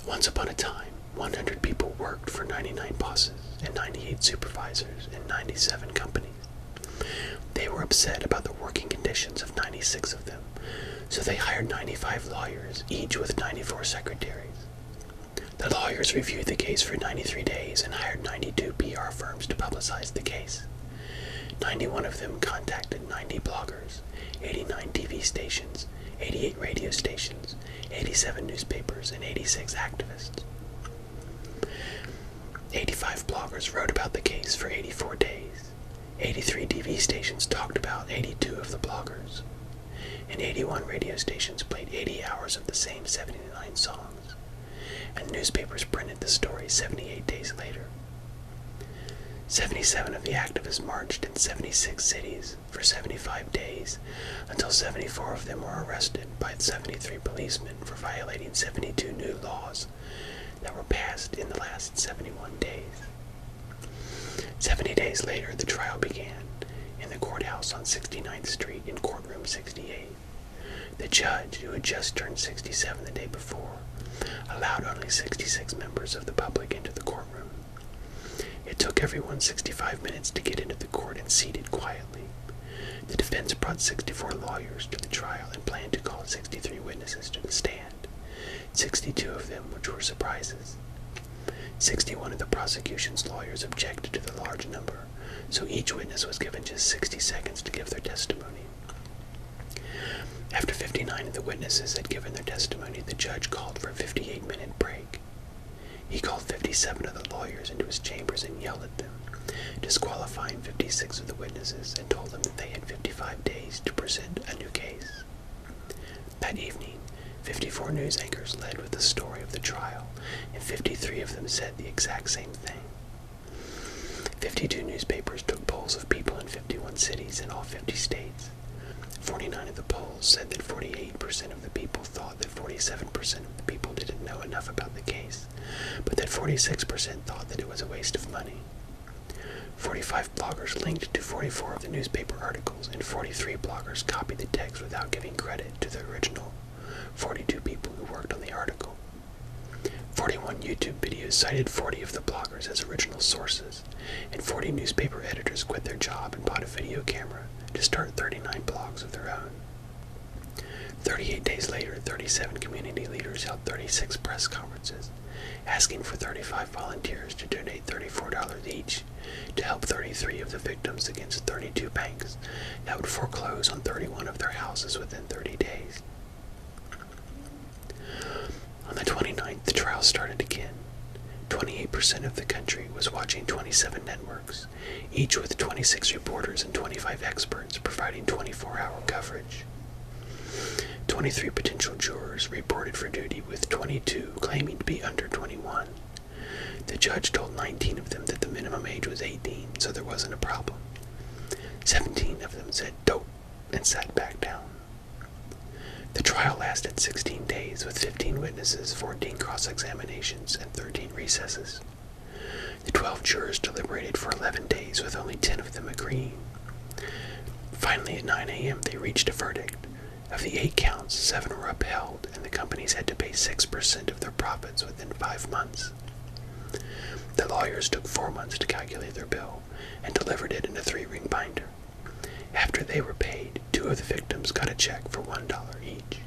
Once upon a time, 100 people worked for 99 bosses and 98 supervisors in 97 companies. They were upset about the working conditions of 96 of them, so they hired 95 lawyers, each with 94 secretaries. The lawyers reviewed the case for 93 days and hired 92 PR firms to publicize the case. 91 of them contacted 90 bloggers, 89 TV stations, 88 radio stations, 87 newspapers, and 86 activists. 85 bloggers wrote about the case for 84 days. 83 TV stations talked about 82 of the bloggers. And 81 radio stations played 80 hours of the same 79 songs. And newspapers printed the story 78 days later. 77 of the activists marched in 76 cities for 75 days until 74 of them were arrested by 73 policemen for violating 72 new laws that were passed in the last 71 days. 70 days later, the trial began in the courthouse on 69th Street in courtroom 68. The judge, who had just turned 67 the day before, allowed only 66 members of the public into the courtroom. It took everyone 65 minutes to get into the court and seated quietly. The defense brought 64 lawyers to the trial and planned to call 63 witnesses to the stand, 62 of them which were surprises. 61 of the prosecution's lawyers objected to the large number, so each witness was given just 60 seconds to give their testimony. After 59 of the witnesses had given their testimony, the judge called for a 58-minute break. He called 57 of the lawyers into his chambers and yelled at them, disqualifying 56 of the witnesses, and told them that they had 55 days to present a new case. That evening, 54 news anchors led with the story of the trial, and 53 of them said the exact same thing. 52 newspapers took polls of people in 51 cities in all 50 states. 49 of the polls said that 48% of the people thought that 47% of the people didn't know enough about the case, but that 46% thought that it was a waste of money. 45 bloggers linked to 44 of the newspaper articles, and 43 bloggers copied the text without giving credit to the original 42 people who worked on the article. 41 YouTube videos cited 40 of the bloggers as original sources, and 40 newspaper editors quit their job and bought a video camera to start 39 blogs of their own. 38 days later, 37 community leaders held 36 press conferences, asking for 35 volunteers to donate $34 each to help 33 of the victims against 32 banks that would foreclose on 31 of their houses within 30 days. On the 29th, the trial started again. 28% of the country was watching 27 networks, each with 26 reporters and 25 experts providing 24-hour coverage. 23 potential jurors reported for duty, with 22 claiming to be under 21. The judge told 19 of them that the minimum age was 18, so there wasn't a problem. 17 of them said dope and sat back down. The trial lasted 16 days with 15 witnesses, 14 cross-examinations, and 13 recesses. The 12 jurors deliberated for 11 days with only 10 of them agreeing. Finally, at 9 a.m., they reached a verdict. Of the 8 counts, 7 were upheld, and the companies had to pay 6% of their profits within 5 months. The lawyers took 4 months to calculate their bill and delivered it in a 3-ring binder. After they were paid, 2 of the victims got a check for $1 each.